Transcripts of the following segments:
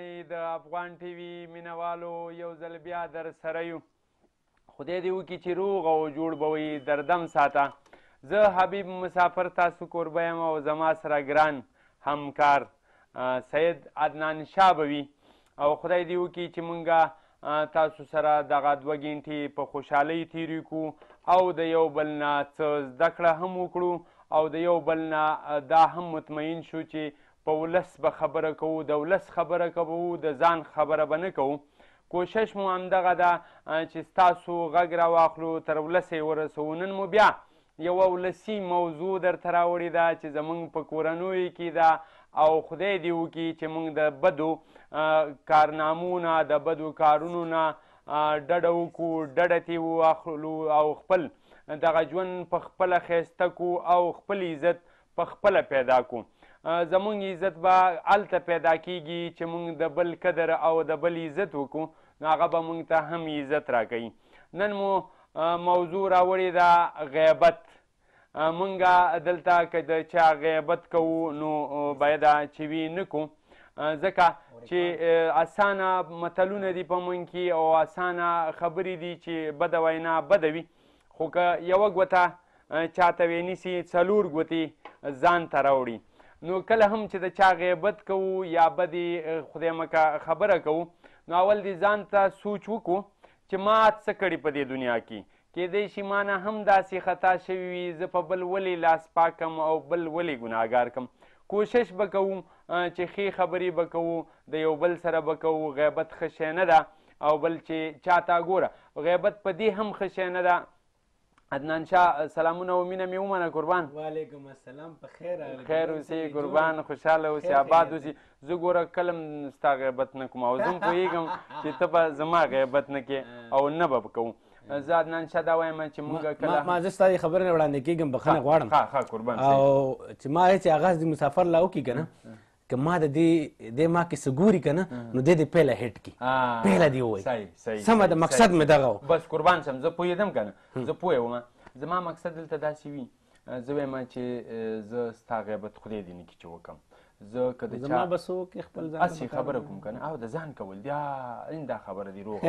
مننئ د افغان ټي وي مینوالو یو ځل بیا در سره یو خدای دې وکړي چې روغ او جوړ به وي دردم ساته زه حبیب مسافر تاسو کوربه یم او زما سره ګران همکار سید عدنان شاه به وي او خدای دې وکړي چې مونږ تاسو سره دغه 2 ګنټې په خوشحالۍ تېرې کړو او د یو بل نه څه زده کړه هم وکړو او د یو بل نه دا هم مطمئن شو چې په ولس به خبره کوو د ولس خبره کوو د ځان خبره به نه کوو کوشش مو همدغه ده چې ستاسو غږ راواخلو تر ولسه یې ورسوو نن مو بیا یوه ولسي موضوع درته راوړې ده چې زموږ په کورنیو کې ده او خدای دې وکړي چې موږ د بدو کارنامو نه د بدو کارونو نه ډډه وکړو ډډه ترې واخلو او خپل دغه ژوند په خپله ښایسته کړو او خپل عزت په خپله پیدا کړو زمونږ عزت به هلته پیدا کیږي چې مونږ د بل قدر او د بل عزت وکړو نو هغه به مونږ ته هم عزت راکوي نن مو موضوع راوړې ده غیبت مونږ دلته که د چا غیبت کوو نو باید چې وي نه کړو ځکه چې اسانه متلونه دي په مونږ کې او اسانه خبرې دي چې بده وینا بده وي خو که یوه ګوته چاته ونیسي 4 ګوتې ځان ته راوړي نو کله هم چې د چا غیبت کوو یا بدې خدای مکه خبره کوو نو اول دې ځان ته سوچ وکړو چې ما څه کړي په دې دنیا کې کیدای شي ما نه هم داسې خطا شوي وي زه په بل ولې لاس پاکم او بل ولې ګناهګار کم کوشش به کوو چې ښې خبرې به کوو د یو بل سره به کوو غیبت ښه شی نه ده او بل چې چاته ګوره غیبت په دې هم ښه شی نه ده عدنان شاه سلامونه و مینه مې ومنه قربان وعلیکم السلام په خیر خیر اوسې قربان خوشحاله اوسې آباد اوسې زه ګوره کله هم ستا غیبت نه کوم او زه هم پوهېږم چې ته به زما غیبت نه کې او نه به کوم زه عدنان شاه دا وایم چې مونږ کله ما زه ستا دې خبرې نه وړاندې کېږم بخښنه غواړم ښه قربان او چې ما هېڅ آغاز د مسافر لا وکړي که نه که ما د دې ما کې څه ګوري که نه نو دی دې پیله هیټ کړي پیله دې ووایي سمه ده مقصد مې دغه و بس قربان شم زه پوهېدم که نه زه پوه وم زما مقصد دلته داسې وي زه وایم چې زه ستا غیبت خدای دې نه کړي چې وکړم زه که د زما به څه وکړي خپل ځان هسې خبره کوم که نه او د ځان کول دا خبره دې روغه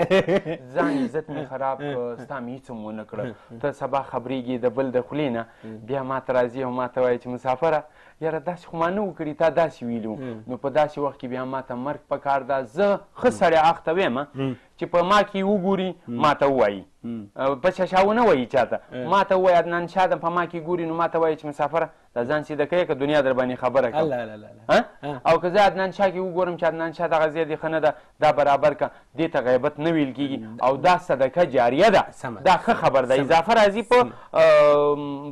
ځان عزت مې خراب کړه ستا مې هېڅ هم ونه کړه ته سبا خبرېږي د بل د خولې نه بیا ما ته راځي او ما ته وایي چې مسافره یاره داسې خو ما نه و کړي تا داسې ویلي نو په داسې وخت کې بیا ما ته مرګ پکار ده زه ښه سړی اخته ویم چې په ما کې وګوري ما ته ووایي په شاشه ونه وایي چاته ما ته ووایي عدنان شاه په ما کې ګوري نو ما ته وایي چې مسافره دا ځان سیده کوې که دنیا در باندې خبره کوم او که زه عدنان شاه کې وګورم چې عدنان شاه دغه ځای دې ښه نه ده دا برابر که دې ته غیبت نه ویل کېږي او دا صدقه جاریه ده دا ښه خبر ده اضافه راځي په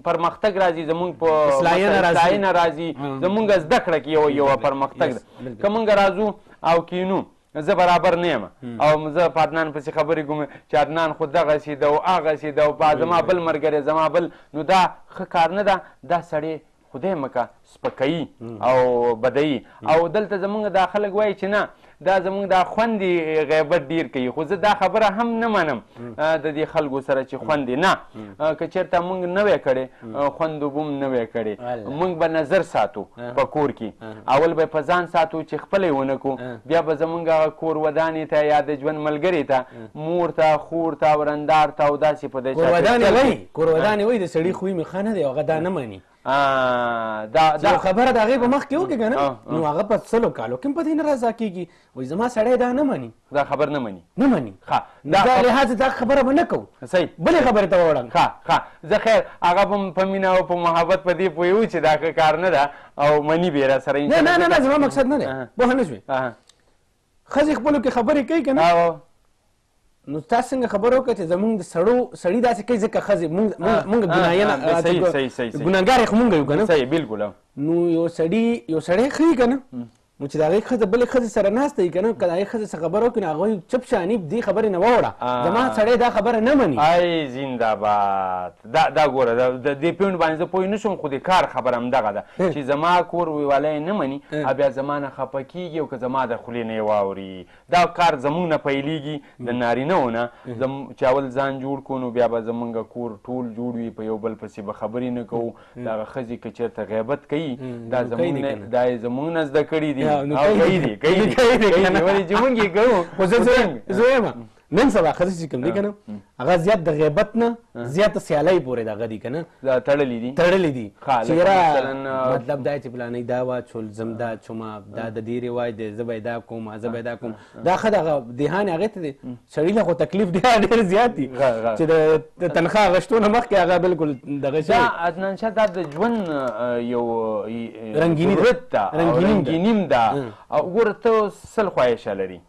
پرمختګ راځي زمونږ په اصلاحینه راځي زمونږ زده کړه کې یوه پرمختګ ده که مونږ راځو او کینو زه برابر نه یم او زه په عدنان پسې خبرې کوم چې عدنان خو دغسې ده او هغسې ده او زما بل ملګری زما بل نو دا ښه کار نه ده دا سړی خدای مکه سپکوي او بدوي او دلته زمونږ دا خلک وایي چې نه دا زمونږ دا خوندې غیبت ډیر کوي خو زه دا خبره هم نه منم د دې خلکو سره چې خوندې نه که چېرته مونږ نه وی کړی خوندو به هم نه وی کړی مونږ به نظر ساتو په کور کې اول به په ځان ساتو چې خپله یې ونه کړو بیا به زمونږ هغه کور ودانې ته یا د ژوند ملګرې ته مور ته خور ته ورندار ته او داسې په دې کور ودانې وایي د سړي خوی مې ښه نه دی هغه دا نه مني دا خبره د هغې په مخ کې وکړي که نه نو هغه په 100 کالو کې هم په دې نه رضا کېږي وایي زما سړی دا نه مني دا خبر نه مني دا لحاظ دا خبره به نه کوو صحیح بلې خبرې ته وړم زه خیر هغه په مینه او په محبت په دې پوهېږو چې دا ښه کار نه ده او مني به یې را سره نه زما مقصد نه دی پوهه نه شوې ښځې خپلو کې خبرې کوي که نه نو تا څنګه خبره وکړه چې زمونږ د سړي داسې کوي ځکه ښځې مونږ ګناهګار یې خو مونږ یو که نه صحیح بالکل نو یو سړی ښیي که نه نو چې د هغې ښځه بلې ښځې سره ناسته وي که نه که د هغې ښځې څه خبره وکړي نو هغوی چپ شاني دې خبرې نه ووړه زما سړی دا خبره نه مني ای زنده‌باد دا ګوره د دې پوینټ باندې زه پوه نه شوم خو د کار خبره همدغه ده چې زما کور ویوالی نه مني بیا زما نه خفه کېږي او که زما د خولې نه یې واوري دا کار زمونږ نه پیلېږي د نارینهو نه چې اول ځان جوړ کړو نو بیا به زمونږ کور ټول جوړ وي په یو بل پسې به خبرې نه کوو دغه ښځې که چېرته غیبت کوي دا یې زمونږ نه زده کړي دي ولې چې مونږ یې کوو. خو زه وایم نن سبا ښځې چې کوم دي که نه هغه زیات د غیبت نه زیاته سیالۍ پورې دغه دي که نه تړلي دي چې یاره مطلب دا چې فلانۍ دا واچول زم دا چومه دا د دې رواج دی زه به یې دا کوم زه به یې دا کوم دا ښه دغه دهان هغې ته دی سړي له خو تکلیف ډېر زیات دي چې د تنخوا اخیستو نه مخکې هغه بالکل دغه شی عدنان شاه دا د ژوند یو رنګینیم ده. وګوره ته سل خواهشه لري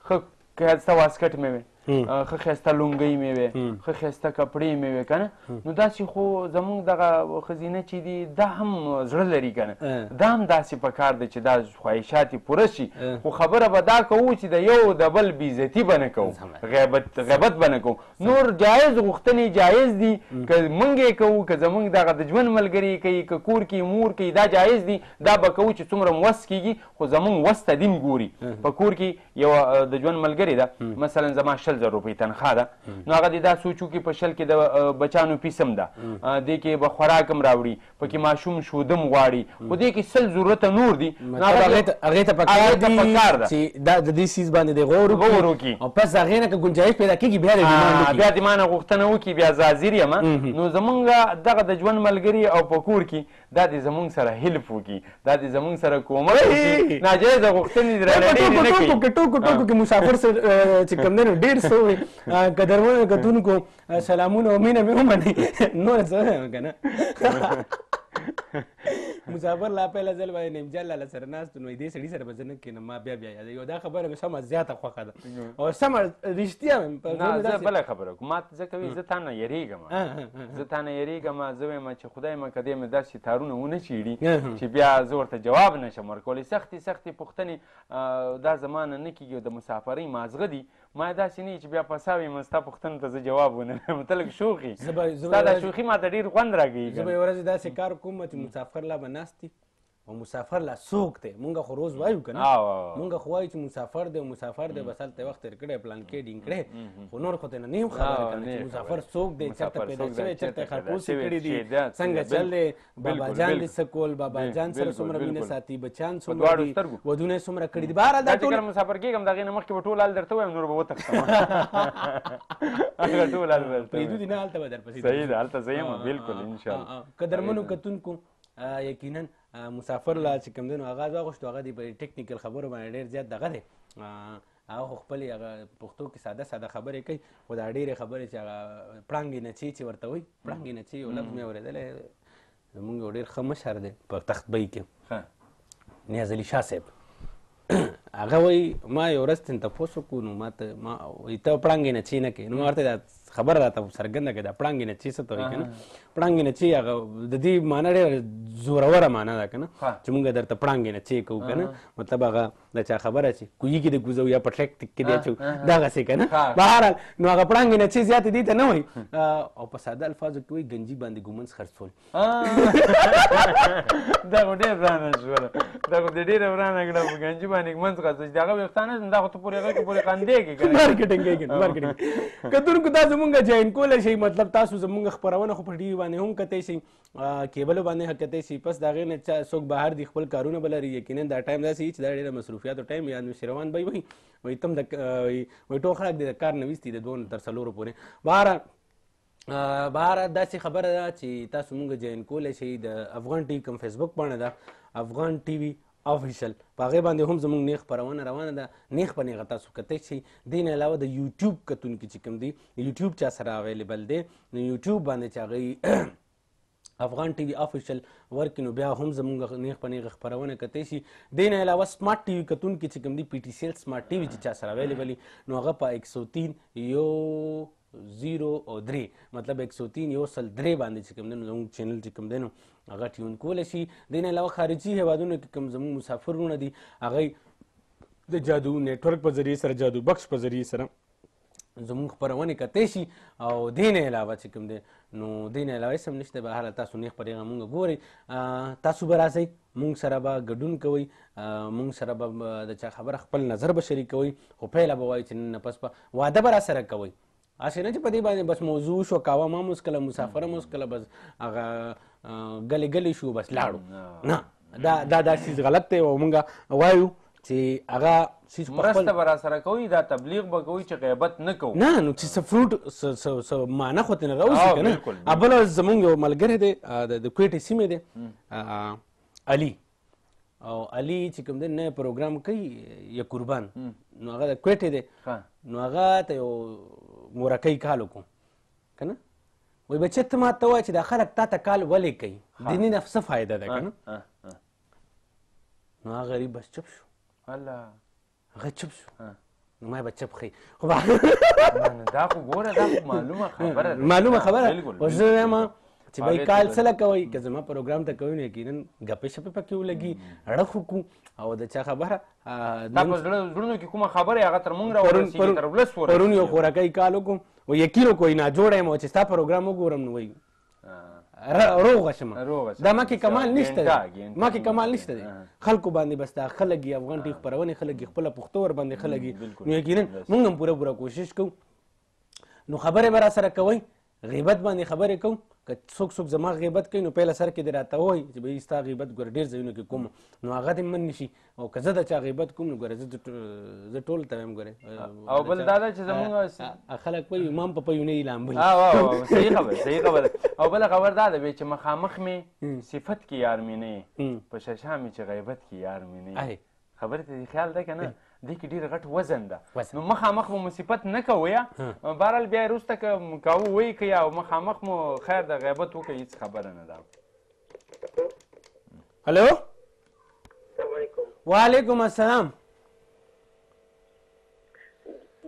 ښه ښایسته واسکټ مې وې ښه ښایسته لونګۍ مې وې ښه ښایسته کپړې مې وې که نه نو داسې خو زمونږ دغه ښځینه چې دي دا هم زړه لري که نه دا هم داسې پکار دی چې دا خواهشات یې پوره شي خو خبره به دا کوو چې د یو د بل بېعزتي به نه کوو غیبت به نه کوو. نور جایز غوښتنې جایز دي که موږ یې کوو که زمونږ دغه د ژوند ملګري کوي که کور کې مور کوي دا جایز دي دا به کوو چې څومره م وس کېږي خو زمونږ وس ته دین ګوري. په کور کې یو د ژوند ملګرې ده مثلا زما 100,000 روپۍ تنخوا ده نو هغه دې دا سوچ وکړي په 100 کې د بچانو فیس هم ده دې کې به خوراک هم راوړي پکې ماشوم شودم غواړي خو دې کې 100 ضرورته نور دي هغې ته پکار دي چې دا د دې څیز باندې د غور وکړي او پس هغې نه که ګنجایش پیدا کېږي بیا دې ما نه غوښتنه وکړي بیا زاځیر یم نو زمونږ دغه د ژوند ملګري او په کور کې دا دې زمونږ سره هیلپ وکړي دا دې زمونږ سره کومک وکړي ناجایزه غوښتنې درنه ډېرې نه کوي. ټوکو کې مسافر چې کوم دی نو ډېر څه وایي قدرمنو کتونکو سلامونه او مینه مې ومنئ نور څه وایم که نه مسافر لا پیله ځل باندې نیم لاله سره ناست نو دې سړي سره به زه نه کښېنم ما بیا یادوي دا خبره مې سمه زیاته خوښه ده او سمه رښتیا زه بله خبره کوم ما زه کوي زه تا نه یېرېږم زه وایم چې خدای مه که دې مې داسې تارونه ونه چیړي چې بیا زه ورته جواب نشم ورکولی سختې پوښتنې دا زما نه نه کېږي د مسافرۍ مازغه دي ما داسې نه چې بیا پسا ویم ستا پوښتنو ته زه جواب ونه وایم ته لږ شوخي ستا دا شوخي ما ته ډېر خوند راکوي. زه به یوه ورځ داسې کار کوم چې مسافر لا به ناست دي او مسافر لا څوک دی مونږ خو روز وایو که نه مونږ خو وایو چې مسافر دی بس هلته وخت تېر کړی پلان کې ډینګ کړی خو نور خو ته نه یم خبره که چې مسافر څوک دی چېرته پیدا شوی چېرته خرپوسې کړي دي څنګه چل دی بابا جان دې څه کول بابا جان سره څومره مینه ساتي بچیان څومره دي ودونه یې څومره کړي دي بهرحال دا ټول مسافر کېږم د هغې نه مخکې به ټول حال درته وایم نور به وتښتم هغه ټول حال پرېږدو دي نه هلته به درپسې صحیح ده هلته زه یم بالکل انشاءالله. قدرمنو کتونکو یقینا مسافر لا چې کوم دی نو آغاز واغوښتو هغه دی په ټیکنیکل خبرو باندې ډېر زیات دغه دی هغه خو خپلې هغه پښتو کې ساده خبرې کوي خو دا ډېرې خبرې چې هغه پړانګې نچې چې ورته وایي پړانګې نچې یو لفظ مې اورېدلی زمونږ یو ډېر ښه مشر دی په تختبۍ کې نیاز علي شاه صاحب هغه وایي ما یو ورځ ترې تپوس وکړو نو ما وایي ته پړانګې نچې نه کوې نو ما ورته دا خبره راته څرګنده کړې دا پړانګې نچې څه ته وایي که نه پړانګې نچې هغه د دې معنا ډېره زوروره معنا ده که نه چې مونږ درته پړانګې نچې کوو که نه مطلب هغه د چا خبره چې کوهي کې د ګوزو یا په ټریکټک کې دی اچو دغسې که نه بهرحال نو هغه پړانګې نچې زیاتې دې ته نه وایي او په ساده الفاظو کې وایي ګنجي باندې ګومنځ خرڅول دا خو ډېر ورانه شوله دا خو دې ډېره ورانه کړه په ګنجي باندې ګومنځ خرڅول چې د هغه ویښتانه دا خو ته پورې هغه کې پورې خندېږي که نه مارکیټنګ کتونکو دا زمونږ جوین کولی شئ مطلب تاسو زمونږ خپرونه خو په ټي وي باندې هم کتی شئ کیبلو باندې هم کتی شئ پس د هغې نه څوک بهر دي خپل کارونه به لري یقینا دا ټایم داسې وي چې دا ډېره مصروفیاتو ټایم یاد مې روان به وي وایي تم وایي ټول خلک دې د کار نه ویستي د 2 تر 4 پورې بهرحال داسې خبره ده چې تاسو مونږ جوین کولی شئ د افغان ټي وي کوم فیسبوک پاڼه ده افغان ټي وي آفیشل په هغې باندې هم زموږ نیغ خپرونه روانه ده نیغ په نیغه تاسو کتی شئ دې نه علاوه د یوټیوب کتونکي چې کوم دي یوټیوب چا سره اویلیبل دی نو یوټیوب باندې چې هغوی افغان ټي وي آفیشل ورکړي نو بیا هم زموږ نیغ په نیغه خپرونه کتی شي. دې نه علاوه سمارټ ټي وي کتونکي چې کوم دي پي ټي سی ایل سمارټ ټي وي چې چا سره اویلیبل وي نو هغه په 103 مطلب 103 باندې چې کوم دی نو زموږ چینل چې کوم دی نو هغه ټیون کولی شي. دې نه علاوه خارجي هیوادونو کې کوم زموږ مسافرونه دي هغوی د جادو نیټورک په ذریعې سره جادو بخش په ذریعې سره زموږ خپرونې کتی شي او دې نه علاوه چې کوم دی نو دې نه علاوه هېڅ هم نشته بهرحال تاسو نیغ په نیغه مونږ ګورئ تاسو به راځئ مونږ سره به ګډون کوئ مونږ سره به د چا خبره خپل نظر به شریکوئ خو پیله به وایئ چې نن نه پس به واده به را سره کوئ هسې نه چې په دې باندې بس موضوع شو کاوه ما موس کله مسافره موس کله بس هغه ګلې شو بس لاړو نه دا څیز غلط دی او موږ وایو چې هغه مرسته به راسره کوئ دا تبلیغ به کوئ چې غیبت نه کوو نه نو چې څه فروټ څه معنی خو ترې راوځي که نه بله زمونږ یو ملګری دی د کویټې سیمې دی علي او علي چې کوم دی نه پروګرام کوي یا قربان نو هغه د کویټې دی نو هغه ته یو مورکۍ کال وکړو که نه وایي بچه ته ما ته ووایه چې دا خلک تا ته کال ولې کوي دیني نه څه فایده ده که نه نو هغه غریب بس چپ شو هغه چپ شو نو ما به چپ ښي خو دا خو ګوره دا خو معلومه خبره ده معلومه خبره خو زه وایم چې بھائی کال څه له کوئ که زما پروګرام ته کوئ نو یقینا ګپې شپې پکې ولګي اړه خو کوو او د چا خبره دا په زړونو کې کومه خبره هغه تر موږ راورسېږي تر ولس ورسېږي پرون یو خوراکۍ کال وکړو و یقین وکړئ ناجوړه یم او چې ستا پروګرام وګورم نو وایي روغه شمه دا ما کې کمال نشته دی ما کې کمال نشته دی خلکو باندې بس دا ښه لګي افغان ټي خپرونې ښه لګي خپله پښتو ورباندې ښه لګي نو یقینا موږ هم پوره کوشش کوو نو خبرې به راسره کوئ غیبت باندې خبرې کوم که څوک زما غیبت کوي نو پیله سر کې دې راته ووایي چې بهی ستا غیبت ګوره ډېر ځایونو کې کوم نو هغه دې من نشي او که زه د چا غیبت کوم نو ګوره زه ټول ته وایم ګورې او بل دا ده چې زمونږ خلک وایي امام په پیونۍ لامبلي صحیح خبره او بله خبر دا ده بیا چې مخامخ مې صفت کې یار مې نه یې په ششا مې چې غیبت کې یار مې نه یې خبرې ته دې خیال ده که نه دې کې ډېر غټ وزن ده نو مخامخ مو مصیبت نه کوو یا بهرحال بیا یې وروسته که کوو وایي که یا مخامخ مو خیر د غیبت وکړئ هېڅ خبره نه ده هلو وعلیکم السلام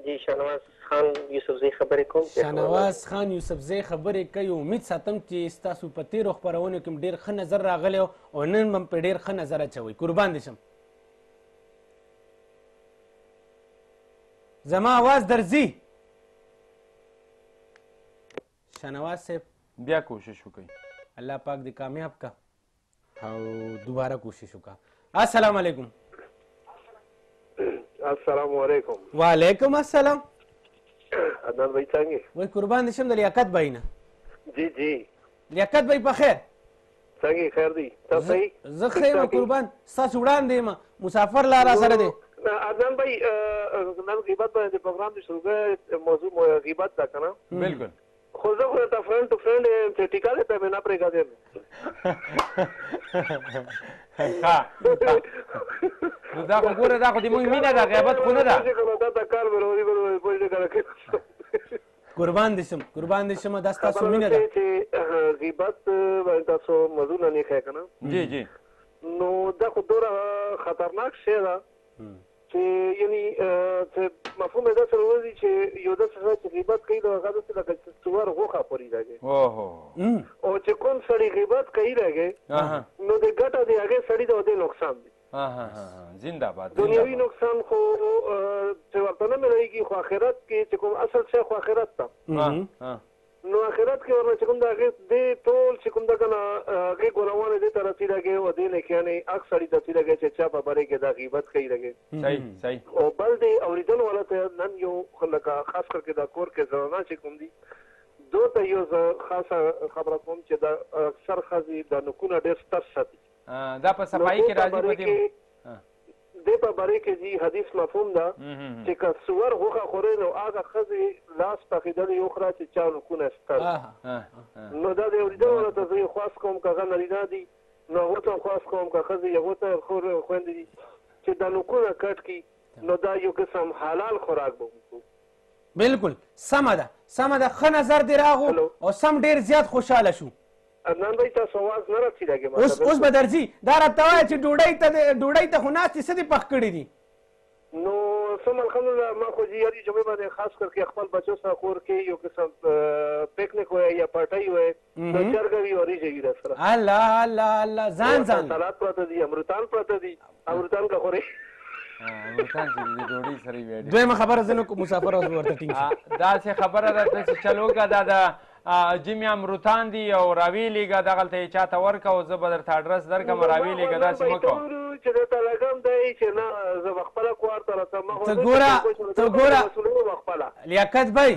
جی شاهنواز خان یوسفزی خبرې کوم شاهنواز خان یوسفزی خبرې کوي امید ساتم چې ستاسو په تېرو خپرونو کې ډېر ښه نظر راغلی او نن هم په ډېر ښه نظر اچوئ قربان دې شم زما आवाज درځي شاهنواز صاحب بیا کوشش وکړئ الله پاک دې کامیاب کا او دوباره کوشش وکړه السلام علیکم السلام علیکم وعلیکم السلام عدنان بھائی څنګه وای قربان دې شم د لیاقت بھائی نه جی جی لیاقت بھائی په خیر څنګه خیر دی تاسو صحیح زه خیر قربان ستاسو وړاندې یم مسافر لاره سره دی عدنان بھائی نن غیبت باندې پروګرام دې شروع کړ موضوع غیبت دا کنه بالکل خو زه خو ته فرند ټو فرند چې ټیکا دې په نه پرېګا دې نو دا خو ګوره دا خو د موږ مینه ده غیبت خو نه ده قربان دې شم دا ستاسو مینه ده چې غیبت باندې تاسو موضوع نه ښه کنه جی جی نو دا خو دوره خطرناک شی ده چې یعنی چې مفهوم دا سره وځي چې یو د څه چې غیبت کوي دا هغه څه لکه څوار غوخه پوری راځي او چې کوم سړی غیبت کوي راځي نو د ګټه دی هغه سړی د نقصان دی زنده باد دنیوي نقصان خو چې ورته نه ملایږي خو آخرت کې چې کوم اصل شی خو آخرت ته نو آخرت کې ورنه چې کوم د هغې دې ټول چې کوم ده که نه هغې ګناهونه دې ته رسېږي او دې نیکیانې هغه سړي ته رسېږي چې چا په باره کې دا غیبت کوي رګې او بل دې اورېدلو والا ته نن یو لکه خاص کر کې دا کور کې زنانه چې کوم دي دو ته یو خاصه خبره کوم چې دا اکثر ښځې دا نوکونه ډېر ستر ساتي دا په صفایي کې راځي په دې دې په باره کې جی حدیث مفهوم ده چې که سور غوښه خورې نو هغه ښځې لاس پخېدلې وخوره چې چا نوکونه ستر نو دا د اورېدلو والا ته زه یې خواست کوم که هغه نارینه دي نو هغو ته خواست کوم که ښځې هغو ته خویندې دي چې دا نوکونه کټ کړي نو دا یو قسم حلال خوراک به وکړو بالکل سمه ده ښه نظر دې راغو او سم ډېر زیات خوشحاله شو عدنان بھائی تاسو आवाज نه رسېږي اوس به درځي دا راته وایه چې ډوډۍ ته خو ناستې څه دې پخ کړي دي نو سم الحمدلله ما خو جي هرې جمعې باندې خاص کر کې خپل بچو سره کور کې یو قسم پکنیک وای یا پارټۍ وای نو چرګه وي وریجې وي در سره الله ځان سلاد پراته دي امرتان پراته دي امرتان که خورې امرتان چې د ډوډۍ سره یې دویمه خبره زه نه کوم مسافر اوس ورته ټینګ شي داسې خبره ده چې چلوګه دا د جمع امروتان دي او راوی لیږه دغلته یې چاته ورکه او زه به درته اډرس درکړم راوی لیږه داسې مه کوم چې درته لګم دی چې نه زه به خپله کور ته رسم ته ګوره لیاقت بھائی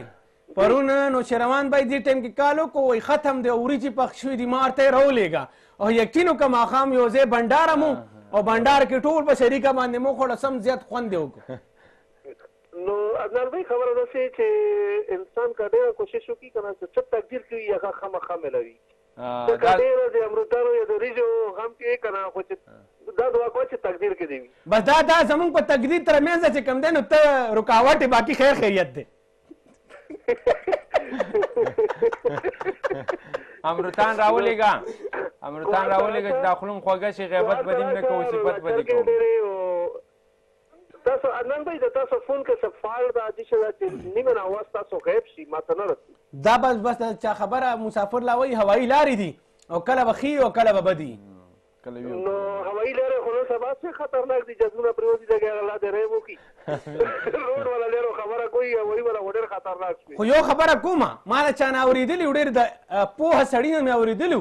پرون نوشیروان بھائی دې ټایم کې کال وکړو وایي ختم دی وریجې پخ شوي دي ما ورته یې راولېږه او یقینو که ماښام یو ځای بنډاره مو او بنډار کې ټول په شریکه باندې مو خوړه سم زیات خوند یې وکړو. نو عدنان بھائی خبره ده چې انسان که ډېره کوشش وکړي که نه څه تقدیر کوي هغه خامخا ملوي. که ډېره د امرودانو یا د وریجو غم کې که نه خو چې دا دعا کوه چې تقدیر کې دې وي. بس دا زمونږ په تقدیر ترمنځ چې کوم دی نو ته رکاوټ یې باقي خیر خیریت دی. امروتان راولېږه چې دا خولم خوږه شي غیبت به دې نه کوو صفت به دې کوو. تاسو عدنان بھائی د تاسو فون کې څه فال ده عادي شوه چې نیمه ناواز تاسو غیب شي ما ته نه رسي. دا بس چا خبره مسافر لا وایي هوایي لارې دي او کله به ښي او کله به بدي. نو هوایي لارې خو نن سبا څه خطرناک دي جزونه پرېوځي دغه الله دې رحم وکړي. روډ والا لارو خبره کوي هوایي والا ډېر خطرناک شي. خو یو خبره کومه ما د چا نه اورېدلي ډېر د پوهه سړي نه مې اورېدلي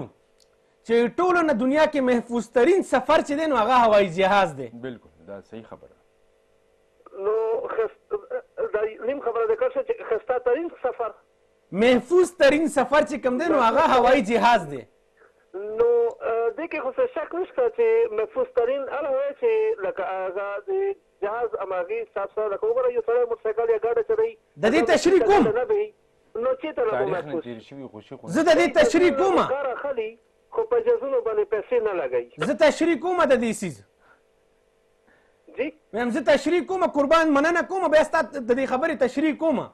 چې ټولو نه دنیا کې محفوظ ترین سفر چې دی نو هغه هوایي جهاز دی. بالکل دا صحیح خبره. نو نیم خبره ده کړه چې خسته ترین سفر محفوظ ترین سفر چې کوم دی نو هغه هوایي جهاز دی. نو دې کې خو څه شک نشته چې محفوظ ترین هغه وایي چې لکه هغه د جهاز هماغې حساب سره لکه وګوره یو سړی موټرسایکل یا ګاډی چلوي د دې تشریح کوم نو چېرته نه به محفوظ زه د دې تشریح کومه کار اخلي خو په جزونو باندې پیسې نه لګوي. زه تشریح کومه د دې څیز جی میم زه تشریح کومه قربان مننه کومه بیا ستا د دې خبرې تشریح کومه.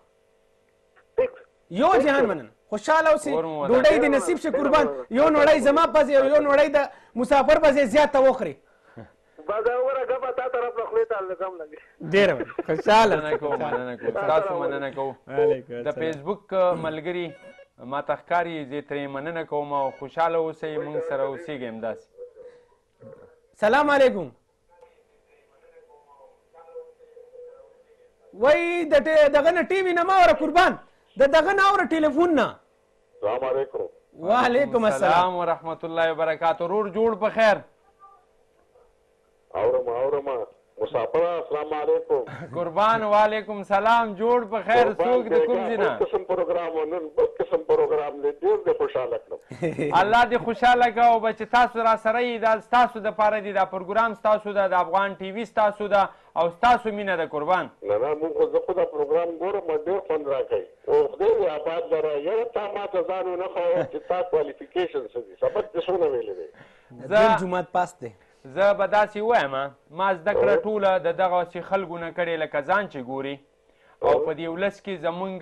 یو جهان مننه خوشحاله اوسې ډوډۍ دې نصیب شي قربان. یو نوړی زما پسې یو نوړی د مسافر پسې زیاته وخورې. دا وګوره ګپه تا طرف نه خولې ته کم لګي. ډېره خوشحاله مننه کوو تاسو مننه کوو. د فیسبوک ملګري ما ته ښکاري زه ترې مننه کوم او خوشحاله اوسئ موږ سره اوسېږئ همداسې. سلام علیکم. وای دغه نه ټي وي نه مه اوره قربان د دغه نه اوره ټلیفون نه. السلام علیکم. وعلیکم السلام ورحمت الله وبرکاتو. رور جوړ په خیر. اورم مسافر السلام علیکم. قربان وعلیکم سلام. جوړ په خیر. څوک د کوم ځای نه؟ قسم پروګرام نن بل قسم پروګرام دی ډېر دې خوشحاله کړم. الله دې خوشحاله کړه او بچ تاسو را سره یې دا ستاسو دپاره دی دا پروګرام ستاسو ده د افغان ټي وي ستاسو ده او ستاسو مینه ده قربان. نه موږ خو زه خو دا پروګرام ګورم ډېر خوند راکوي او خدای دې آباد لره. یاره تا ما ته ځان ونه ښوه چې تا کوالیفیکیشن څه دي سبق دې څونه ویلی دی. زه جومات پاس دی. زه به داسې ووایم ما زده کړه ټوله د دغسې خلکو نه کړې لکه ځان چې ګوري او په دې ولس کې زمونږ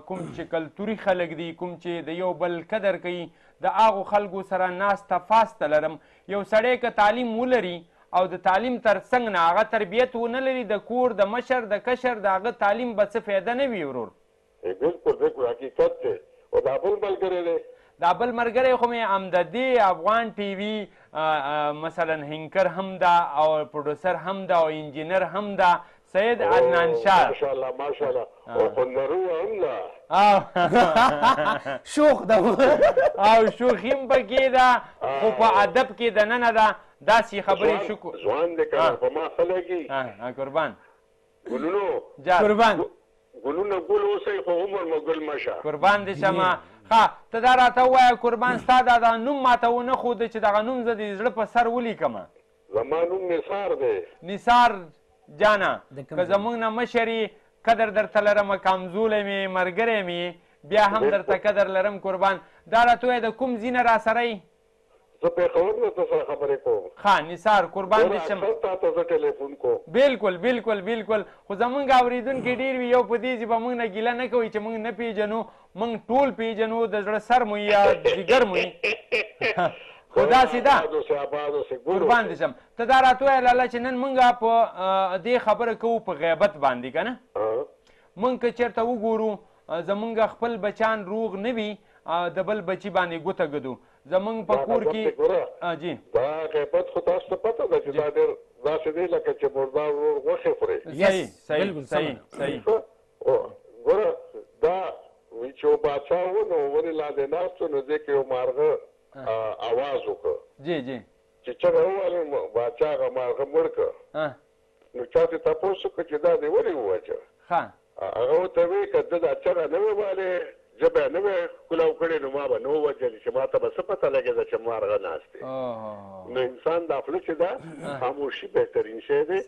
کوم چې کلتوري خلک دي کوم چې د یو بل قدر کوي د هغو خلکو سره ناسته فاسته لرم. یو سړی که تعلیم ولري او د تعلیم تر څنګ نه هغه تربیت ونه لري د کور د مشر د کشر د هغه تعلیم به څه فایده نه وي ورور. بالکل حقیقت دی. او دا بل ملګری دی دا بل ملګری خو مې همددې افغان ټي وي مثلا هینکر هم ده او پروډوسر هم ده او انجینر هم ده سید عدنان شاه. ماشاءالله ماشاءالله. او هنرو هم ده. شوخ ده او شوخي هم پکې ده خو په ادب کې دننه ده. داسې خبرې شکر ځوان دی که په ما ښه لګي. قربان ګلونو قربان ګلونه ګل اوسئ خو عمر مو ګل مه شه. قربان دې شمه. ښه ته دا راته ووایه قربان ستا دا نوم ماته ونه ښوده چې دغه نوم زه د زړه په سر ولیکمه. زما نوم نثار دی. نثار جانه که زمونږ نه مشر یې قدر درته لرمه کمزولی مې ملګری مې بیا هم درته قدر لرم قربان. دا راته ووایه د کوم ځای نه را سره یې؟ زه پېښور نه تا سره خبرې کوم. ښه نثار قربان دې شم. تا ته زه ټلیفون کوم. بالکل خو زمونږ اورېدونکي ډېر وي یو په دې ځای به موږ نه ګیله نه کوئ چې موږ نه پېژنو. موږ ټول پېژنو د زړه سر مو یا جګر مو خو داسې ده قربان دې شم. ته دا راته ووایه لاله چې نن موږ په دې خبره کوو په غیبت باندې که نه. موږ که چېرته وګورو زمونږ خپل بچیان روغ نه وي د بل بچي باندې ګوته ګدو زمونږ په کور کې جی دا غیبت خو تاسو ته پته ده چې دا ډېر داسې دی لکه چې مردار ورور غوښې خوري. صحیح ګوره دا وایي چې یو باچا و نو ونې لاندې ناست و نو دې کې یو مارغه اواز وکړه جی چې چغه ووهلې باچا هغه مارغه مړ کړه. نو چا ترې تپوس وکړه چې دا دې ولې وواچه؟ هغه ورته وایي که ده دا چغه نه وې وهلې زه به نه وې ښکلاو کړې نو ما به نه ووجلې چې ما ته به څه پته لګېده چې مارغه ناست دی. نو انسان دا خوله چې ده خاموشي بهترین شی دی.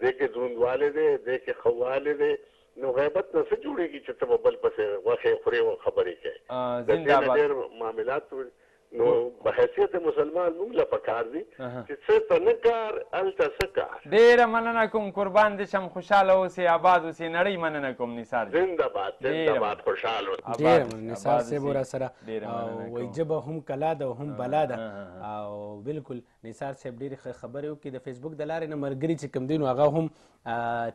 دې کې دروندوالی دی، دې کې ښه والی دی. نو غیبت نه څه جوړېږي چې ته به بل پسې غوښې خورې او خبرې کوې. د دې نه ډېر معاملات نو په حیثیت مسلمان موږ له پکار دي چې څه ته نه کار هلته څه کار. ډېره مننه کوم، قربان دې شم، خوشحاله اوسې، آباد اوسې، نړۍ مننه کوم نثار جي. زنده‌باد زنده‌باد، خوشحال اوسې. ډېره مننه نثار صاحب ورسره وایي ژبه هم کلا ده او هم بلا ده او بالکل نثار صاحب ډېرې ښه خبرې وکړي. د فیسبوک د لارې نه ملګري چې کوم دی نو هغه هم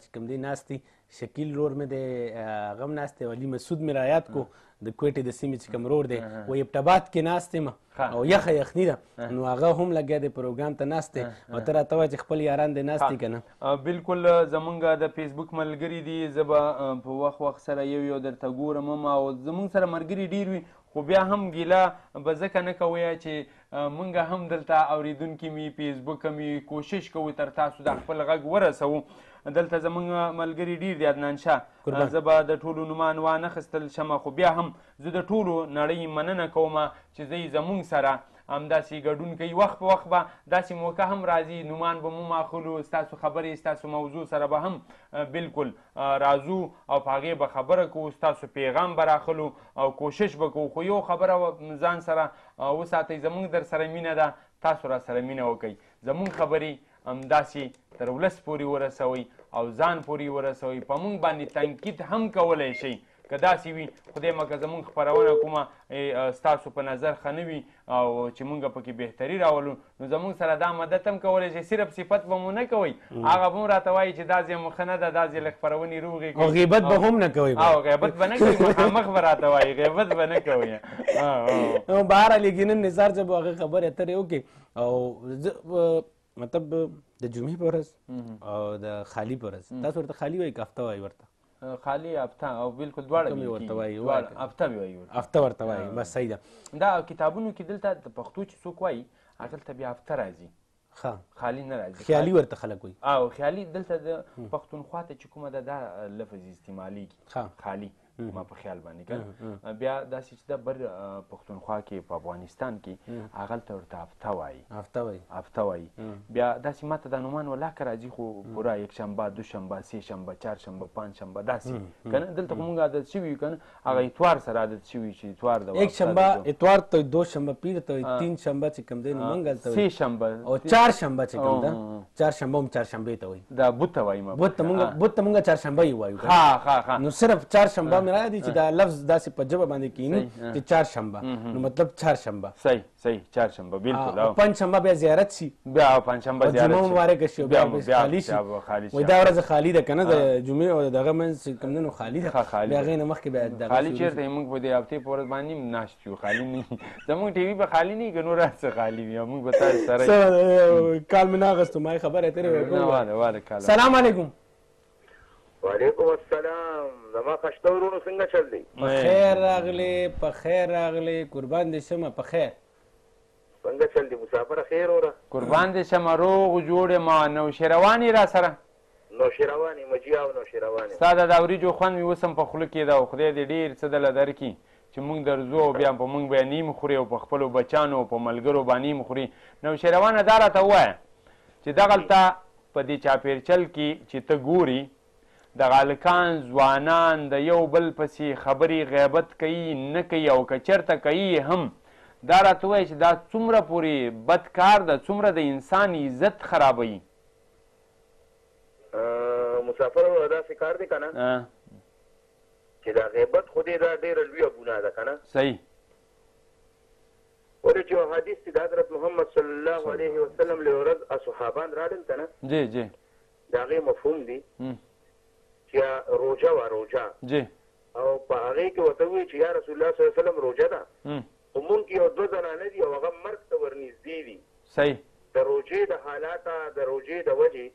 چې کوم دی ناست دي، شکیل رور مې دی هغه هم ناست دی، علي مسعود مې رایاد کو د کوټې د سیمې چې کوم رور دی وایي ابټاباد کې ناست یم او یخه یخني ده نو هغه هم لګیا دی پروګرام ته ناست دی او ته راته وایه چې خپل یاران دی ناست دي که نه. بلکل زمونږ د فیسبوک ملګري دي، زه به په وخت سره یو درته ګورم هم او زمونږ سره ملګري ډېر وي خو بیا هم ګیله به ځکه نه کوئ چې مونږ هم دلته اورېدونکي مې فیسبوک مې کوشش کوو تر تاسو د خپل غږ ورسوو. دلته زمونږ ملګري ډېر دي، عدنان شاه، زه به د ټولو نومان وانخیستل شمه خو بیا هم زه د ټولو نړۍ مننه کوم چې زه زمونږ سره همداسې ګډون کوي. وخت په وخت به داسې موقع هم راځي نومان به مو ماخلو، ستاسو خبرې ستاسو موضوع سره به هم بلکل راځو او په هغې به خبره کوو، ستاسو پیغام به راخلو او کوشش به کوو. خو یو خبره ځان سره وساتئ، زمونږ در سره مینه ده، تاسو را سره مینه وکئ. زمونږ خبرې همداسې تر ولس پورې ورسوئ او ځان پورې ورسوئ. په مونږ باندې تنقید هم کولی شئ که داسې وي، خدای مکه زمونږ خپرونه کومه ستاسو په نظر ښه نه وي او چې مونږ پکې بهتري راولو نو زمونږ سره دا مدد هم کولی شئ. صرف صفت به مو نه کوئ، هغه به هم راته وایي چې دا ځای مو ښه نه ده، دا ځای له خپرونې روغې کوي او غیبت به هم نه کوئ. او غیبت به نه کوئ، مخامخ به راته وایي، غیبت به نه کوئ. بهرحال یقینا نثار صاحب هغه خبرې اترې وکړې او مطلب د جمعې په ورځ او د خالي په ورځ تاسو ورته خالي وایي که هفته وایي ورته؟ خالي هفته او بالکل دواړه ورته وایي، هفته مې وایي، هفته ورته وایي. بس صحیح ده. دا کتابونو کې دلته د پښتو چې څوک وایي هغلته بیا هفته راځي، خالي نه راځي، خیالي ورته خلک وایي. او خیالي دلته د پښتونخوا ته چې کومه ده دا لفظ استعمالیږي خالي ما په خیال باندې که بیا داسې چې د بر پښتونخوا کې په افغانستان کې هغلته ورته هفته وایي. بیا داسې ماته دا نومان ولاکه راځي خو پوره یکشنبه، دوشنبه، سه شنبه، چهارشنبه، پنجشنبه داسې که نه. دلته خو مونږ عادت شوي یو که نه، هغه اتوار سره عادت شوي چې اتوار د یکشنبه اتوار ته دوشنبه پیر ته تین شنبه چې کوم دی نو مونږ هلته سه شنبه او چهارشنبه چې کوم ده چهارشنبه هم چهارشنبې ته وایي، دا بوت ته وایي، بوت ته مونږ چهارشنبه یې وایو نو صرف چهارشنبه مې را دي چې دا لفظ داسې په ژبه باندې کینی چې چهارشنبه نو مطلب چهارشنبه. صحیح چهارشنبه بالکل. او پنجشنبه بیا زیارت شي، بیا پنجشنبه زیارت شي، جمعه مبارکه شي، بیا خالي شي. وایي دا ورځ خالي ده که نه، د جمعې او دغه منځ کوم دی نو خالي ده. بیا هغې نه مخکې بیا دغه خالي چېرته موږ په دې هفتې په ورځ باندې هم ناست یو، خالي نه زموږ ټي وي به خالي نه وي که نور هر څه خالي وي او موږ به تاسو سره کال مې نه اخېستو ما یې خبرې اترې. سلام علیکم. وعلیکم السلام. زما خشته ورونو څنګه چل دی؟ په خیر راغلی، په خیر راغلی، قربان دې شمه، په خیر. څنګه چل دی؟ مسافره خیر وره؟ قربان دې شمه، روغ جوړ یم. نوشیروان یې را سره؟ نوشیروان یې، مجیا او نوشیروان یې. ستا د وریجو خوند مې اوس هم په خوله کې ده او خدای دې ډېر څه دله درکړي چې مونږ درځو او بیا په مونږ به یې نیم خوري او په خپلو بچانو او په ملګرو به نیم خوري. نوشیروانه دا راته ووایه چې دغلته په دې چاپېرچل کې چې ته ګوري د هلکان ځوانان د یو بل پسې خبرې غیبت کوي نه کوي او که چېرته کوي هم دا راته وایي چې دا څومره پورې بد کار ده، څومره د انسان عزت خرابوي. مسافر داسې کار دی که نه چې دا غیبت خو دې دا ډېره لویه ګناه ده که نه؟ صحیح. ولې چې یو حدیث چې د حضرت محمد صلی الله علیه وسلم له ورځ صحابان راغلل که نه، د هغې مفهوم دی چې روژه وه، روژه او په هغې کې ورته ووایي چې یا رسول الله صلی الله علیه وسلم روژه ده خو مونږ کې یو دوه زنانه دي او هغه مرګ ته ورنږدې دي. صحیح. د روژې د حالاته د روژې د وجې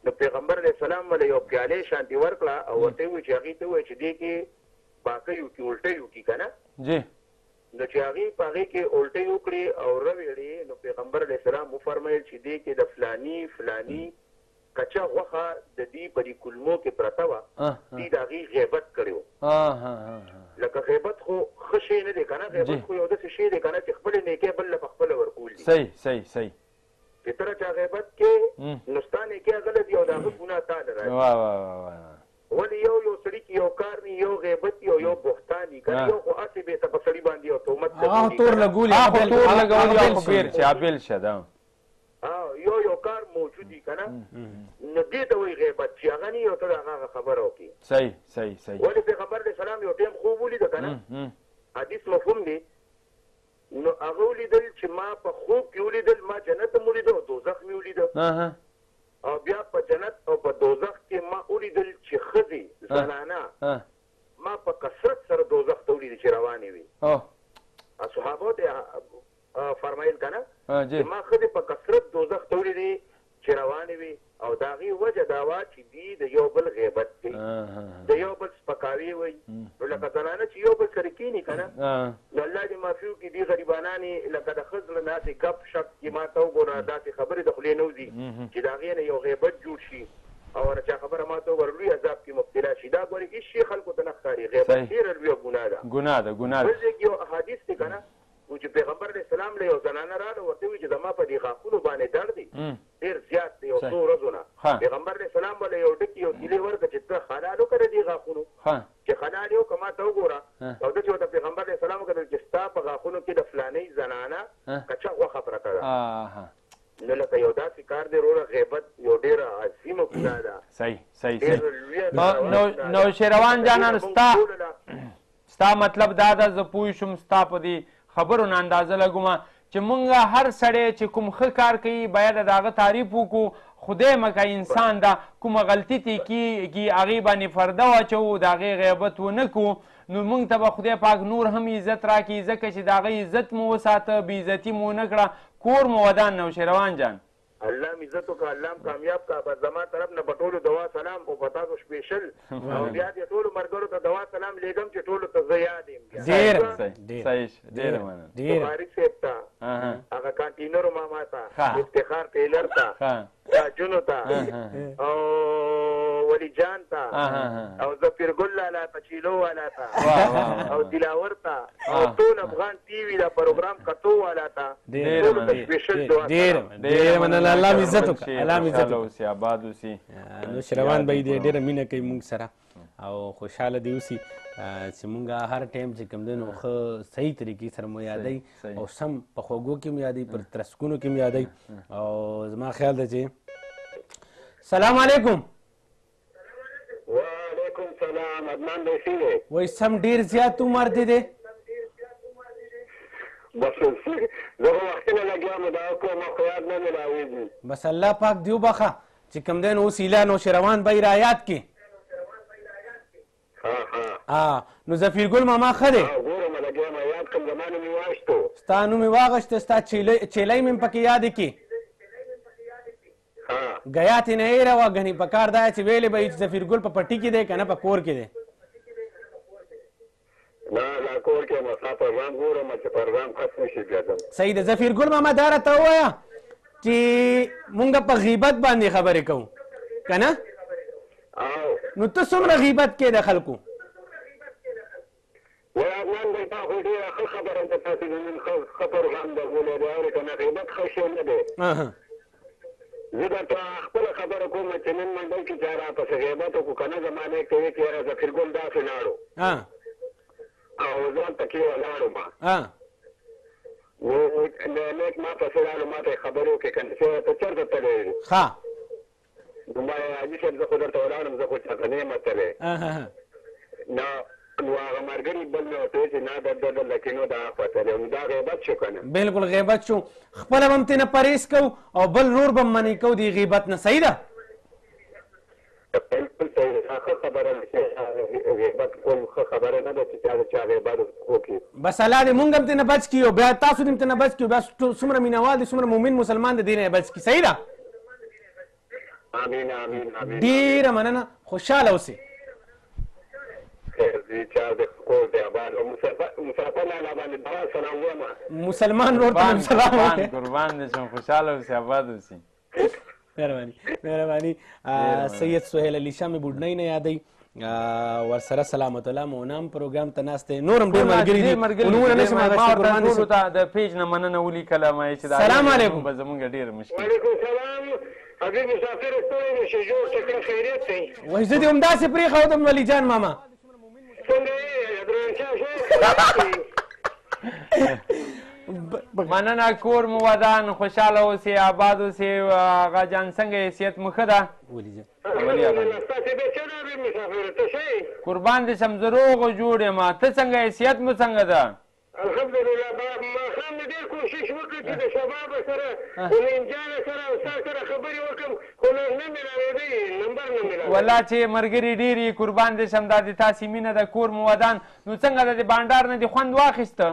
د پیغمبر علیه السلام له یو پیالې شانتي ورکړه او ورته ووایي چې هغې ته ووایي چې دې کې پاکۍ وکړي، الټۍ وکړي که نه. نو چې هغې په هغې کې الټۍ وکړي او رویړې نو پیغمبر علیه السلام وفرمیل چې دې کې د فلاني کچا غوښه د دې په دې کلمو کې پرته وه، دې د هغې غیبت کړی و. لکه غیبت خو ښه شی نه دی که نه غیبت خو یو داسې شی دی که نه چې خپلې نیکۍ بل له په خپله ورکول دي صحیح چې ته چا غیبت کې نو ستا نیکۍ هغه دي او د هغه ګناه تا له راځي ولې یو سړي کې یو کار ني یو غیبت او یو بهتان وي که یو خو هسې بېرته په سړي باندې یو تهمت هغه تور لګولي عابل شه ده یو کار موجود وي که نه نو دې ته وایي غیبت چې هغه نه یو ته د هغه خبره وکړي صحیح ولې پیغمبر علیه السلام یو ټایم خوب ولیده که نه حدیث مفهوم دی نو هغه ولیدل چې ما په خوب کې ولیدل ما جنت هم ولیده او دوزخ مې ولیده او بیا په جنت او په دوزخ کې ما ولیدل چې ښځې زنانه ما په کثرت سره دوزخ ته ولیدې چې روانې وي صحابو ته فرمایل که نه چې ما ښځې په کثرت دوزخ ته ولیدې چې روانې وي او د هغې وجه دا وه چې دوی د یو بل غیبت کوي د یو بل سپکاوي وایي نو لکه زنانه چې یو بل سره کښېني که نه نو الله دې معافي وکړي دې غریبانانې لکه د ښځو نه داسې ګپ شپ چې ما ته وګوره داسې خبرې د خولې نه وځي چې د هغې نه یو غیبت جوړ شي او چا خبره ما ته وګوره لوی عذاب کې مبتلا شي دا ګورې هېڅ شي خلکو ته نه ښکاري غیبت ډېره لویه ګناه ده بل ځای کې یو احادیث دی که نه چې پیغمبر علیه السلام له یو زنانه راغله ورته وایي چې زما په دې غاښونو باندې درد دی ډېر زیات دی یو څو ورځو نه پیغمبر علیه السلام به له یو ډکي یو تیلې ورکړه چې ته حلال وکړه دې غاښونو چې حلال یې وکړه ما ته وګوره او ده چې ورته پیغمبر علیه السلام وکتل چې ستا په غاښونو کې د فلانۍ زنانه کچه غوښه پرته ده نو لکه یو داسې کار دی وروره غیبت یو ډېره عظیمه ګناه ده نو شیروان جانان ستا مطلب دا ده زه پوه شم ستا په دې خبرو نه اندازه لګومه چې مونږ هر سړی چې کوم ښه کار کوي باید د هغه تعریف وکړو خدای مکه انسان ده کومه غلطي ترې کېږي هغې باندې پرده واچوو د هغې غیبت ونه کړو نو مونږ ته به خدای پاک نور هم عزت راکړي ځکه چې د هغه عزت مو وساته بې عزتي مو ونه کړه کور مو ودان نوشیروان جان الله م عزت وکړه الله م کامیاب کړه بس زما طرف نه په ټولو دوا سلام او په تاسو سپیشل او بیا دې ټولو ملګرو ته دوا سلام لیږم چې ټولو ته زه یاد یم ډېره مننه بخاري صاحب ته هغه کانټینرو ماما ته افتخار ټیلر ته تاجونو ته او ولی جان ته او ظفیر ګل لالا ته چیلو والا ته او دلاور ته او ټول افغان ټي وي دا پروګرام کتو والا ته ټولو ته سپیشل دوا ډېره مننه الله م عزت وکړه الله م عزت اوسي آباد اوسي نو شیروان بھائی دې ډېره مینه کوي موږ سره او خوشحاله دې اوسي چې موږ هر ټایم چې کوم دی نو ښه صحیح طریقې سره مو یادوي او سم په خوږو کې مو یادوي پر ترسکونو کې مو یادوي او زما خیال ده چې سلام علیکم وعلیکم سلام عدنان دیسی دی وایي سم ډېر زیات عمر دی دی بس زه خو وختونه لګیا مو دا کوم خو یاد نه مې راوځي بس الله پاک دې وبخه چې کوم دی نو اوس ایله نوشیروان بھائی را یاد کړي نو ظفیر ګل ماما ښه دی ګورم لګیا مې یاد کړم زما نوم یې واخیستو ستا نوم یې واخیسته ستا چیلۍ مې پکې یادې کړي ګیا تې نه هېره وه ګنې په کار دا چې ویلې به یې چې ظفیر ګل په پټي کې دی که نه په کور کې دی نه کور کې مو ستا پروګرام ګورم چې پروګرام ختم شي بیا ځم صحیح ده ظفیر ګل ماما دا راته ووایه چې مونږ په غیبت باندې خبرې کوو که نه نو ته څومره غیبت کې د خلکو نن دی تا خو ډېره ښه خبره ده تاسې د نن ښه پروګرام درلولی دی اورې که نه غیبت ښه شی نه دی زه درته خپله خبره کوم چې نن منډۍ کې چا راپسې غیبت وکړو که نه زما نیک ته وایي چې یاره ظفیر ګل داسې لاړو او ځان ته کې ولاړو ما نو نیک ما پسې لاړو ما ته یې خبرې وکړې که نه چې ته چېرته تللی یې نو ما حاجي صاحب زه خو درته ولاړم زه خو چېرته نه یم تللی نو هغه ملګري بل مې ورته ویل چې نه د لکینو دا پتلی نو دا غیبت شو که نه بلکل غیبت شو خپله به هم ترې نه پرهیز کوو او بل رور به هم منع کوو دې غیبت نه صحیح ده بلکل صحیح ده ښه خبره ده چې غیبت کول ښه خبره نه ده چې چا د چا غیبت وکړي بس الله دې مونږ هم ترې نه بچ کړي او بیا تاسو دې هم ترې نه بچ کړي بیا څومره مینهوال دي څومره مؤمن مسلمان د دې نه بچ کړي صحیح ده امین امین امین ډېره مننه خوشحاله اوسئ مسلمان رور ته سلام وکړئ قربان دې شم خوشحاله اوسئ آباد اوسئ مهرباني سید سهیل علی شاه مې بوډنۍ نه یادوي ورسره سلامت الله مونام پروګرام ته ناست دی نور هم ډېر ملګري دي نومونه نشم اخیستی قربان دې ټولو ته د پیج نه مننه ولیکله ما چې سلام علیکم به زمونږ ډېر مشکل وعلیکم السلام حبیب مسافر ستړی نه شي جوړ ټکړه خیریت دی وایي زه دې همداسې پرېښودم ولي جان ماما څنګه یې درنشاه شه مننه کور مو ودان خوشحاله اوسئ آباد اوسئ آغا جان څنګه یې صحت مو ښه ده ولي جان ستاسې بېچاره حبیب مسافر ته ښه یې قربان دې شم زه روغ و جوړ یم ته څنګه یې صحت مو څنګه ده الحمدلله ماښام مې ډېر کوشش وکړ چې د شبابه سره د نینجانه سره او ستا سره خبرې وکړم خو نه مې راوېدی نمبر نه مې راوېدی والله چې ملګري ډېر یې قربان دې شم دا د تاسې مینه د کور مو ودان نو څنګه د دې بانډار نه دې خوند واخیسته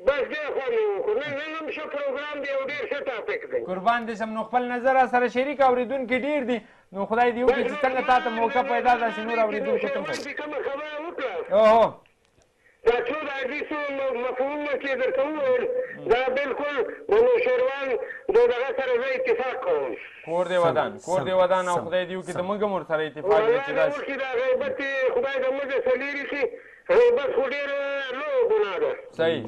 بس ډېر خوند مې وکړو نن هم ښه پروګرام دی او ډېر ښه ټاپک دی قربان دې شم نو خپل نظر سره شریک اورېدونکي ډېر دي نو خدای دې وکړي چې څنګه تا ته موقع پیدا ده چې نور اورېدونکو ته هم کومه خبره وکړه اوهو دا څو د حدیثو مفهومونه چې درته وویل دا بلکل د نوشیروان د دغه سره زه اتفاق کوم کور دې ودان او خدای دې وکړي د موږ هم ورسره اتفاق دی چې داسې وکړي دا غیبت خدای د موږ څخه لرې کړي غیبت خو ډېره لویه ګناه ده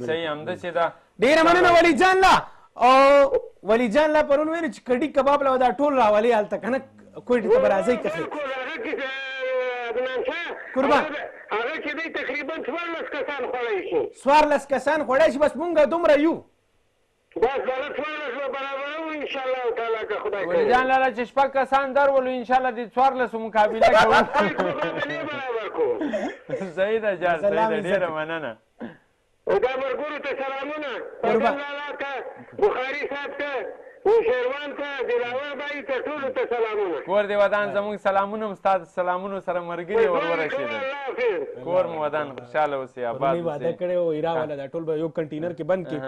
صحیح همداسې ده ډېره مننه ولی جان لا او ولی جان لا پرون ویل چې کډي کباب له دا ټول راولي هلته که نه کویټې ته به راځئ کښې قربان هغه چې دی تقریبا 14 کسان خوړی شي 14 کسان خوړی شي بس مونږ دومره یو بس دغه 14 به برابروو انشاءالله تعالی که خدای کوي ولیجان لاله چې 6 کسان درولو انشاءالله د 14 مقابله کوو صحیح ده جان صحیح ده ډېره مننه دا ملګرو ته سلامونه پردم لالا ته بخاري صاحب ته نوشیروان ته دلاور بای ته ټولو ته سلامونه کور دې ودان زموږ سلامونه هم ستا د سلامونو سره ملګري ورورسېدل کور مو ودان خوشحاله اوسئ آباد اوسئ واده کړی و ایرا والا دا ټول به یو کنټینر کې بند کړي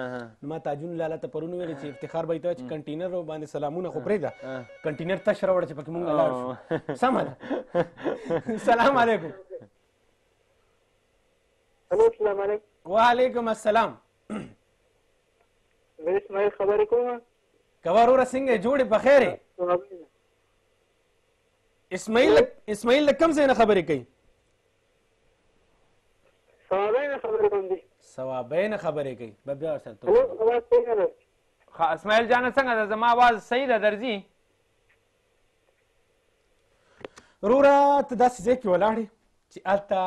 نو ما تاجون لالا ته پرون ویلې چې افتخار به یې ته چې کنټینر باندې سلامونه خو پرېږده کنټینر تش راوړه چې پکې مونږ لاړ شو سمه ده سلام علیکم السلام علیکم وعلیکم السلام زه اسماعیل خبرې کوم کوه وروره څنګه یې جوړې په خیر یې اسماعیل له کوم ځای نه خبرې کوي صوابۍ نه خبرې کوم دي صوابۍ نه خبرې کوي به بیا ورسره اسماعیل جانه څنګه ده زما اواز صحیح ده درځي وروره ته داسې ځای کې ولاړې چې هلته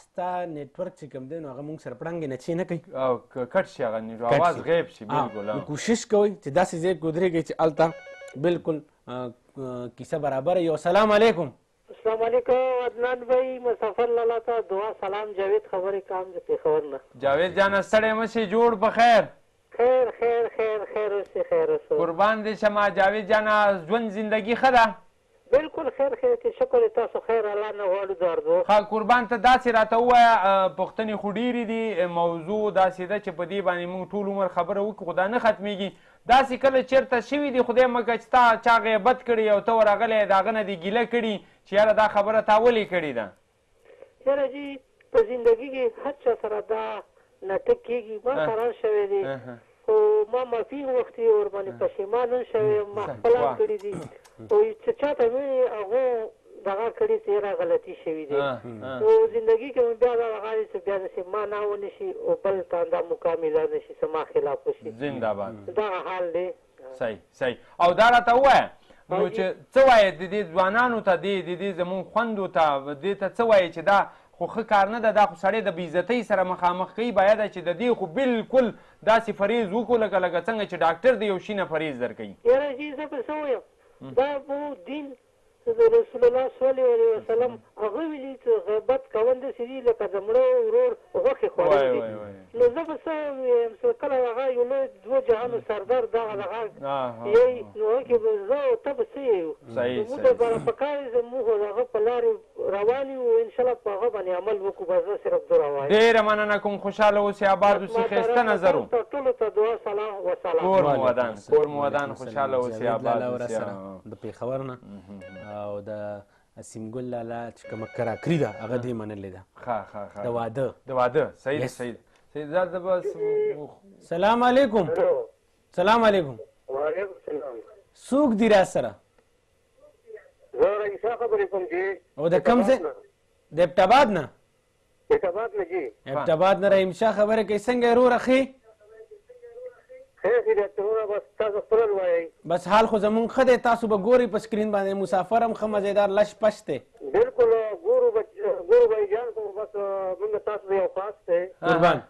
ستا نیټورک چې کوم دی نو هغه مونږ سره پړنګې نچې نه کوي او کټ شي هغه اواز غیب شي بالکل کوشش کوئ چې داسې ځای کې ودرېږئ چې هلته بالکل کیسه برابره یو سلام علیکم السلام علیکم عدنان بھائی مسافر لالا ته دعا سلام جاوید خبرې کوم د پېښور نه جاوید جانه ستړی مه شي جوړ په خیر خیر اوسې خیر اوسه قربان دې شمه جاوید جانه ژوند زندگی ښه ده بالکل خیر کې شکر تاسو خیر الله نه غواړو د اردو ښه قربان ته داسې راته ووایه پوښتنې خو ډېرې دي موضوع داسې ده چې په دې باندې موږ ټول عمر خبره وکړو خو دا نه ختمېږي داسې کله چېرته شوي دي خدای مکه چې تا چا غیبت کړي او ته ورغلی د هغه نه دې ګیله کړي چې یاره دا خبره تا ولې کړې ده یاره جي په زندګي کې هر چا سره دا نټک کېږي ما سره شوی دی خو ما معافي غوښتې ورباندې پښیمان هم شوی یم ما خپلان کړي دي خو چې چاته ویني هغو دغه کړي چې یاره غلطي شوي دي خو زندګي کې مې بیا دغه دی چې بیا داسې ما نه ونه شي او بل ته دا مقام میلاد نه شي زما خلاف وشي زنده‌باد دغه حال دی صحیح او دا راته ووایه نو چې څه وایې د دې ځوانانو ته د دې زمونږ خوندو ته دې ته څه وایې چې دا خو ښه کار نه ده دا خو سړی د بېعزتۍ سره مخامخ کوي باید چې د دې خو بالکل داسې فریض وکړو لکه څنګه چې ډاکټر د یو شي نه فریض درکوي یاره جي زه به څه ویم دا به دین د رسول الله صلی الله علیه وسلم هغه ویلي چې غیبت کول داسې دي لکه د مړه ورور غوښې خوړل دي نو زه به څه ویم چې کله هغه یو لوی دوه جهانو سردار دغه یی نو هغې به زه او ته به څه یو زموږ دپاره پکار دی زموږ هغه په لارې روان یو انشاءالله په هغه باندې عمل وکړو بس زه صرف دومره وایم ډېره مننه کوم خوشحاله اوسئ آباد اوسئ ښایسته نظر و ټولو ته دعا سلام وسلام کور مو ودان خوشحاله اوسئ آباد اوسئ د پېښور نه او د سیمګل لالا چې کومه کراکري ده هغه دې منلې ده د واده صحیح ده سلام علیکم سلام علیکم وعلیکم السلام څوک دي را سره زه رئیسا خبرې کوم چې او د کوم ځای د ابټاباد نه ابټاباد نه جی ابټاباد نه رحیم شاه خبره کوي څنګه وروره ښې خیر دی ته بس تاسو خپل وایي بس حال خو زمونږ ښه دی تاسو به ګورئ په سکرین باندې مسافر هم ښه مزیدار لش پش دی بالکل ګورو بھائی جان کو بس موږ تاسو یو خاص دی قربان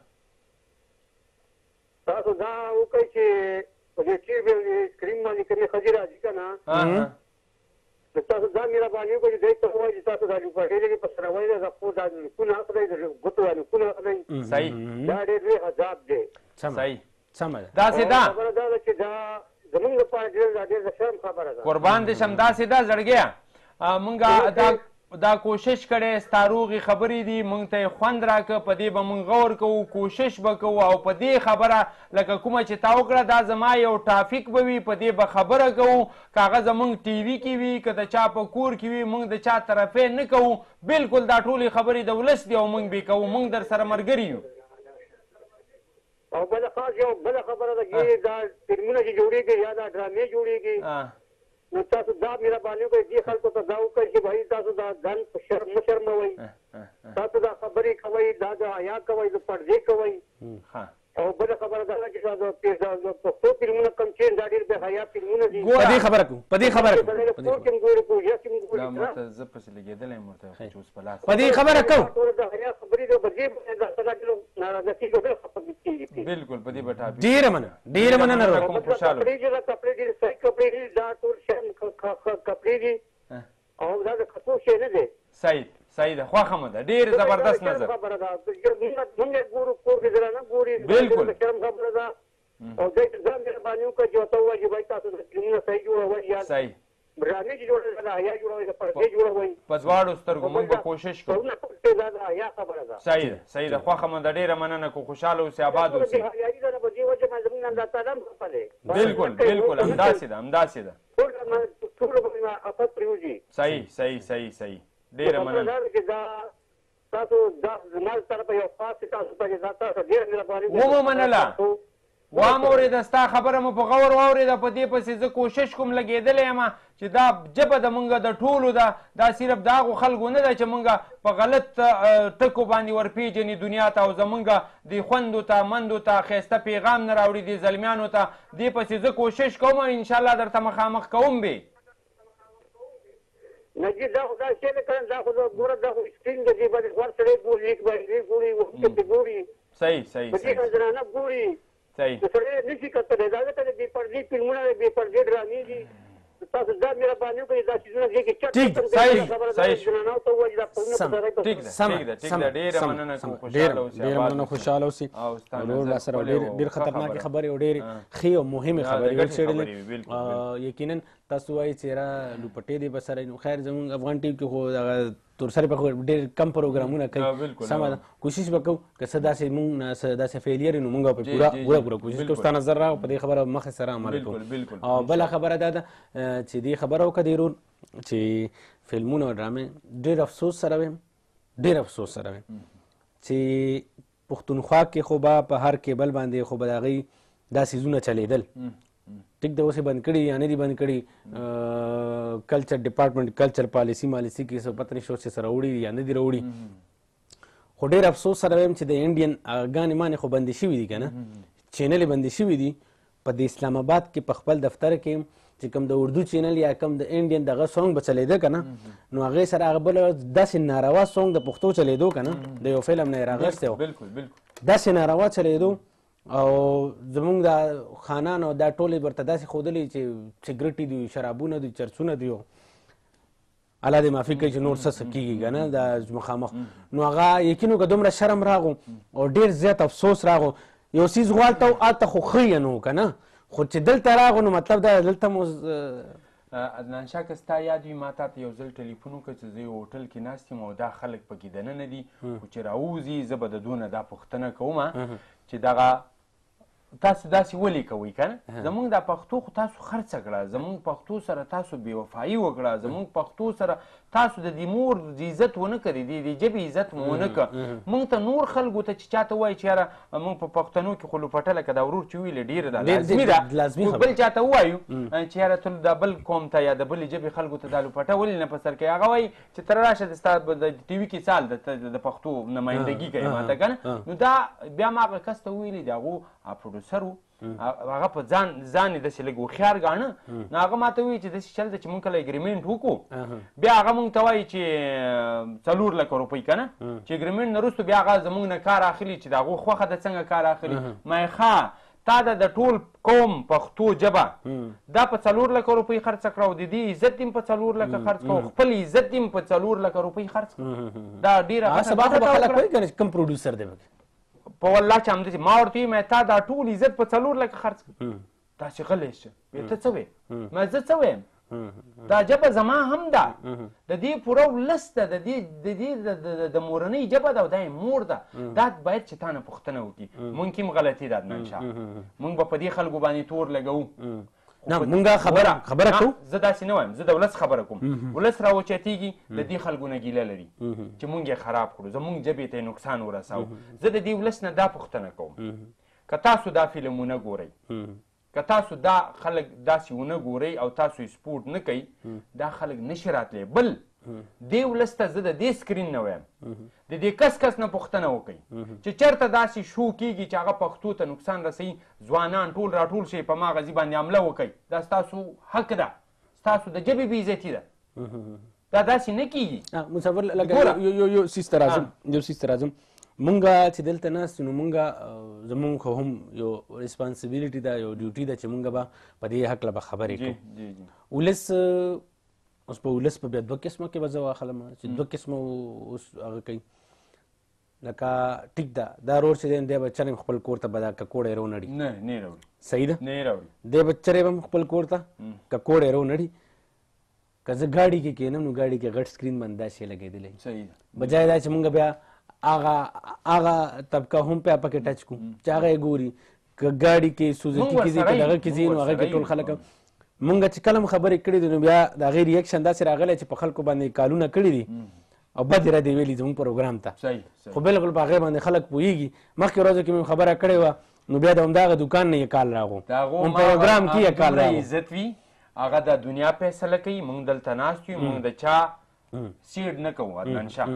تاسو دا وکړئ چې په دې ټي وي سکرین باندې کومې ښځې راځي که نه نو تاسو دا مهرباني وکړئ چې دی ته ووایي چې تاسو دا لوپټې لري په سره وایي دا خو دا لیکونه اخلئ د ګوتو لیکونه اخلئ صحیح دا ډېر لوی عذاب دی صحیح سمه ده داسې ده خبره دا ده چې دا زمونږ لپاره ډېر د شرم خبره ده قربان دې شم داسې ده زړګیه مونږ دا کوشش کړی ستا روغې خبرې دي مونږ ته یې خوند راکړه په دې به مونږ غور کوو کوشش به کوو او په دې خبره لکه کومه چې تا وکړه دا زما یو ټافیک به وي په دې به خبره کوو که هغه زمونږ ټي وي کې وي که د چا په کور کې وي مونږ د چا طرفې نه کوو بلکل دا ټولې خبرې د ولس دي او مونږ به کوو مونږ در سره ملګري یو او بله خاص یو بله خبره ده چې دا فلمونه چې جوړېږي یا دا ډرامې جوړېږي نو تاسو دا مهرباني وکړئ دې خلکو ته دا وکړئ چې بھائی تاسو دا ځان مه شرموئ تاسو دا خبرې کوئ دا د حیا کوئ د پردې کوئ او بله خبره دا ده چې دا پښتو فلمونه کوم چې دا ډېر بې حیا فلمونه دي په دې خبره کوو په دې خبره کوو کور کې هم ګورو کو یا کې هم ګورو ماته زه پسې لګېدلی یم ورته چې اوس په لاس په دې خبره کوو ټول د حیا خبرې دي په دې باندې دا څنګه ناراضه کېږي بل خپه کېږي بلکل په دې به ټاپک ډېره مننه کوم خوشحاله کپړې دي صحیح کپړې دي دا ټول شیان کپړې دي او دا د خطو شی نه دی صحیح ده خوښه مو ده ډېر زبردست نظر خبره ده موږ ګورو کور کې درانه ګوري بلکل شرم خبره ده او دې ځان مهرباني وکړئ چې ورته ووایي چې بھائی تاسو د فلمونه صحیح جوړوئ یا صحیح ډرامې چې جوړوئ د حیا جوړوئ د پردې جوړوئ په دواړو سترګو موږ به کوشش کوو دا د حیا خبره ده صحیح ده خوښه مو ده ډېره مننه کو خوشحاله اوسئ آباد اوسئ حیایي ده په دې وجه باندې زموږ الله تعالی هم خفه دی بلکل همداسې ده ټول به افت پرېوځي صحیح ډېره مننه تاسو دا زما طرفه یو خاص تاسو ته دا تاسو ډېره مهرباني ومو منله وام اورېده ستا خبره مو په غور واورېده په دې پسې زه کوشش کوم لګېدلی یم چې دا ژبه د مونږ د ټولو ده دا صرف د هغو خلکو نه ده چې مونږ په غلط ټکو باندې ورپېژني دنیا ته او زمونږ د خوندو ته مندو ته ښایسته پیغام نه راوړي د زلمیانو ته دې پسې زه کوشش کوم او انشاءالله درته مخامخ کوم به نجی دا خو دا شی نه کړم دا خو ګوره دا خو سکرین د دې باندې هر سړی ګوري لیک باندې ګوري وخت ګوري صحیح په دې نظرانه ګوري صحیح د سړی نشي کتلی دا ځکه د بې پردې فلمونه د بې پردې ډرامې دي تاسو دا مهرباني وکړئ دا چیزونه دې کې چټ خوشحاله اوسئ ورور راسره ډېر خطرناکې خبرې او ډېرې ښې او مهمې خبرې ورڅېړلې یقینا تاسو وایئ چې را لوپټې دې به سره نو خیر زموږ افغان ټي وي کې خو دغه تورسرې په ډېر کم پروګرامونه کوي سمه ده کوشش به کوو که څه داسې مونږ داسې فیلیر نو مونږ به پوره کوشش کوو ستا نظر راغو په دې خبره مخې سره عمل کوو او بله خبره دا ده چې دې خبره وکړه دې ورور چې فلمونه او ډرامې ډېر افسوس سره ویم چې پښتونخوا کې خو به په هر کیبل باندې خو به د هغوی دا څیزونه چلیدل ټیک ده اوس یې بند کړي یا نه دي بند کړي کلچر ډپارټمنټ کلچر پالیسي مالیسي کې څه پته نشته چې سره راوړي یا نه دي راوړي خو ډېر افسوس سره وایم چې د انډین ګانې مانې خو بندې شوي دي که نه چینلې بندې شوي دي په د اسلام آباد کې په خپل دفتر کې چې کوم د اردو چینل یا کوم د انډین دغه سونګ به چلیده که نه نو هغې سره هغه بله داسې ناروا سونګ د پښتو چلیدو که نه د یو فلم نه یې راغستی و داسې ناروا چلیدو او زمونږ دا خانان او دا ټولې ورته داسې ښودلي چې سګرټې دي شرابونه دي چرسونه دي الله دې معافي کوي چې نور څه کېږي که نه دا مخامخ نو هغه یقین وکړه دومره شرم راغو او ډېر زیات افسوس راغو یو څیز غواړته و هلته خو ښه یې نو که نه خو چې دلته راغو نو مطلب دا دلته مو عدنان شاه که ستا یاد وي ما تا ته یو ځل ټلیفون وکړه چې زه یو هوټل کې ناست یم او دا خلک پکې دننه دي خو چې راوځي زه به د دونه دا پوښتنه کوم چې دغه تاسو داسې ولې کوئ که نه زموږ دا پښتو خو تاسو خرڅه کړه زموږ پښتو سره تاسو بېوفایي وکړه زموږ پښتو سره تاسو د دې مور عزت ونه کړې د دې ژبې عزت مو ونه کړه موږ ته نور خلکو ته چې چاته وایي چې یاره موږ په پښتنو کې خو لوپټه لکه دا ورور چې ویلې ډېره ده لازمي ده بل چاته ووایو چې یاره ته د بل قوم ته یا د بلې ژبې خلکو ته دا لوپټه ولې نه په سر کوي هغه وایي چې ته راشه د ستا د ټي وي کې سال د پښتو نمایندګي کوي ماته که نه نو دا بیا ما هغه کس ته ویلي د هغو پروډوسر و هغه په ځان یې داسې لږ هوښیار ګاڼه نو هغه ماته وایي چې داسې چل ده چې مونږ کله اګریمنټ وکړو بیا هغه مونږ ته وایي چې 4 لکه روپۍ که نه چې اګریمنټ نه وروستو بیا هغه زمونږ نه کار اخلي چې د هغو خوښه ده څنګه کار اخلي ما ښه تا د ټول قوم پښتو ژبه دا په 4 لکه روپۍ خرڅه کړه او د دې عزت هم په 4 لکه خرڅ کړه خپل عزت هم په 4 لکه روپۍ خرڅ کړه دا ډېره سبا خو به خلک وایي که نه کوم پروډوسر دی په والله چې همداسې ما ورته ویل تا دا ټول عزت په 4 لکه خرڅ کړه داسې غلی شه ته څه وایې ما زه څه وایم دا ژبه زما هم ده د دې پوره ولس ده د دې د مورنۍ ژبه ده او دا یې مور ده دا باید چې تا نه پوښتنه وکړي مونږ کې هم غلطي ده ننشا مونږ به په دې خلکو باندې تور لګوو نه مونږ خبره کوو زه داسې نه وایم زه د ولس خبره کوم ولس راوچتېږي د دې خلکو نه ګیله لري چې مونږ یې خراب کړو زمونږ ژبې ته یې نقصان ورساو زه د دې ولس نه دا پوښتنه کوم که تاسو دا فلمونه ګورئ که تاسو دا خلک داسې ونه ګورئ او تاسو یې سپورټ نه کوئ دا خلک نشي راتلی بل دې ولس ته زه د دې سکرین نه وایم د دې کس نه پوښتنه وکئ چې چېرته داسې شو کېږي چې هغه پښتو ته نقصان رسوي ځوانان ټول راټول شي په ما غازي باندې حمله وکئ دا ستاسو حق ده ستاسو د ژبې بېعزتي ده دا داسې نه کېږي مسافر لکه یو سیز ته راځم مونږ چې دلته ناست نو مونږ زمونږ خو هم یو ریسپانسبیلیټي ده یو ډیوټي ده چې مونږ به په دې هکله به خبرې کوو ولس اوس په ولس په بیا 2 قسمه کې به زه واخلم چې 2 قسمه اوس هغه کوي لکه ټیک ده دا رور چې دی دی به چرې خپل کور ته به دا ککوړی رونړي نه راوړي صحیح ده نه راوړي دی به چرې به خپل کور ته ککوړی رونړي که زه ګاډي کې کښېنم نو ګاډي کې غټ سکرین باندې داسې لګېدلی صحیح ده بجای دا چې مونږ بیا هغه طبقه هم پکې ټچ کړو چې هغه یې ګوري که ګاډي کې سوزوکي کې ځي که دغه کې ځي نو هغه کې ټول خلک مونږ چې کله خبرې کړې دي نو بیا د هغې ریاکشن داسې راغلی چې په خلکو باندې کالونه کړي دي او بد یې ردې ویلي زموږ پروګرام ته خو بالکل په هغې باندې خلک پوهېږي مخکې ورځو کې مې خبره کړې وه نو بیا د همدغه دوکان نه یې کال راغو پروګرام کې یې کال راغو عزت وي هغه د دنیا فیصله کوي مونږ دلته ناست یو مونږ د چا سیډ نه کوو عدنان شاه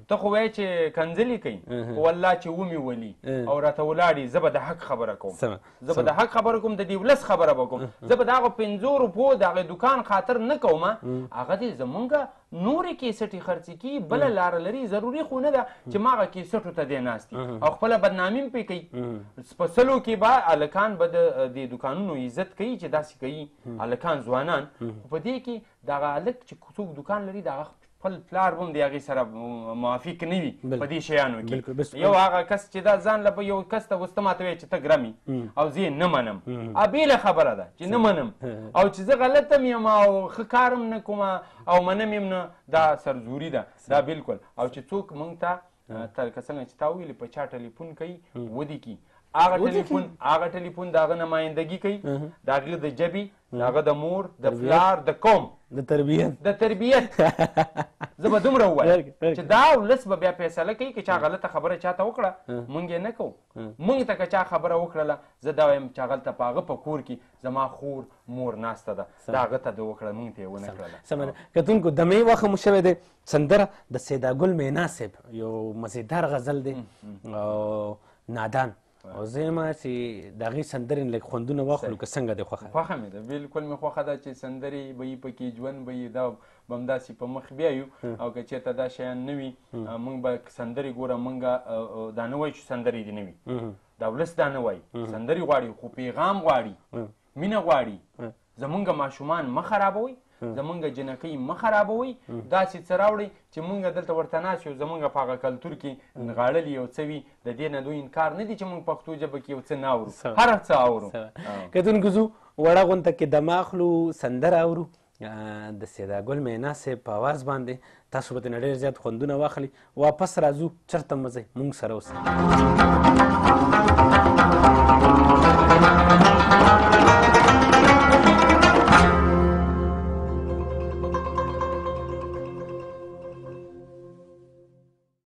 ته خو وایې چې کنځلې کوي خو والله چې ومې ولي او راته ولاړې زه به د حق خبره کوم زه به د حق خبره کوم د دې ولس خبره به کوم زه به د هغه 5 روپو د هغې دوکان خاطر نه کوم هغه دې زمونږ نورې کیسټې خرڅې کړي بله لاره لري ضروري خو نه ده چې ما هغه کیسټو ته دی ناست او خپله بدنامي هم پرې کوي په سلو کې به هلکان به د دې دوکانونو عزت کوي چې داسې کوي هلکان ځوانان خو په دې کې دغه هلک چې څوک دوکان لري د هغه خپل پلار به هم د هغې سره موافق نه وي په دې شیانو کې یو هغه کس چې دا ځان له یو کس ته اوس ته ماته وایي چې ته ګرم یې او زه یې نه منم بېله خبره ده چې نه منم او چې زه غلط هم یم او ښه کار هم نه کوم او منم یم نه دا سرزوري ده دا بالکل او چې څوک موږ ته لکه څنګه چې تا ویلې په چا ټلیفون کوي ودې کي هغه ټلیفون د هغه نمایندګي کوي د هغې د ژبې د هغه د مور د پلار د قوم د تربیت زه به دومره ووایم چې دا ولس به بیا فیصله کوي که چا غلطه خبره چاته وکړه مونږ یې نه کوو مونږ ته که چا خبره وکړله زه دا وایم چې هغلته په هغه په کور کې زما خور مور ناسته ده دا هغه ته ده وکړه مونږ ته یې ونه کړله سمه کتونکو دمې وخت مو شوی دی سندره د سیداګل مینا صاحب یو مزیدار غزل دی نادان او زه یم چې د هغې سندرې لږ خوندونه واخلو که څنګه دی خوښه مې ده بالکل مې خوښه ده چې سندرې به یي پکې ژوند به یي دا به همداسې په مخ بیایو او که چېرته دا شیان نه وي موږ به سندرې ګوره موږ دا نه وایو چې سندرې دې نه وي دا ولس دا نه وایي سندرې غواړي خو پیغام غواړي مینه غواړي زمونږ ماشومان مه خرابوئ زمونږ جنکۍ مه خرابوئ داسې څه راوړئ چې مونږ دلته ورته ناست یو زمونږ په هغه کلتور کې نغاړلي یو څه وي د دې نه دوی انکار نه دي چې مونږ پښتو ژبه کې یو څه نه اورو هر څه اورو کتونکو زو وړه غونته کې دمه اخلو سندره اورو د سیداګل مینا صاحب په اواز باندې تاسو به ترې ډېر زیات خوندونه واخلي واپس راځو چېرته مه ځئ مونږ سره اوسئ